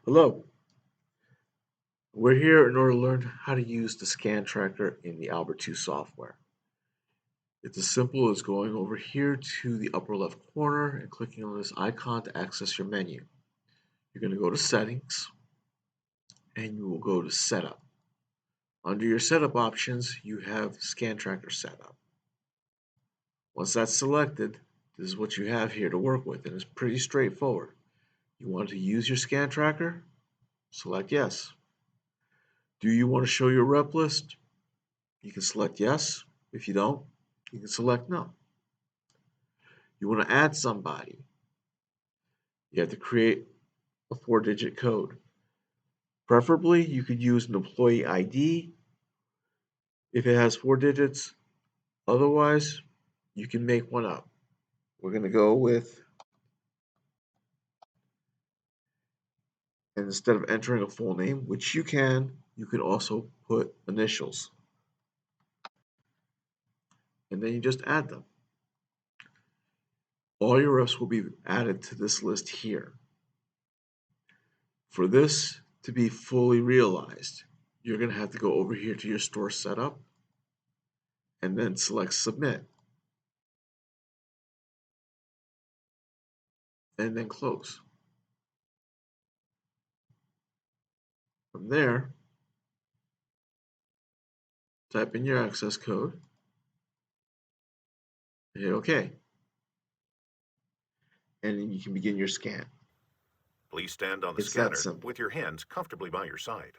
Hello, we're here in order to learn how to use the scan tracker in the Albert 2 software. It's as simple as going over here to the upper left corner and clicking on this icon to access your menu. You're going to go to Settings and you will go to Setup. Under your setup options, you have Scan Tracker Setup. Once that's selected, this is what you have here to work with, and it's pretty straightforward. You want to use your scan tracker? Select Yes. Do you want to show your rep list? You can select Yes. If you don't, you can select No. You want to add somebody, you have to create a 4-digit code. Preferably, you could use an employee ID if it has 4 digits. Otherwise, you can make one up. We're going to go with, and instead of entering a full name, which you can also put initials. And then you just add them. All your reps will be added to this list here. For this to be fully realized, you're going to have to go over here to your store setup and then select Submit and then Close. From there, type in your access code and hit OK. And then you can begin your scan. Please stand on the It's that scanner simple. with your hands comfortably by your side.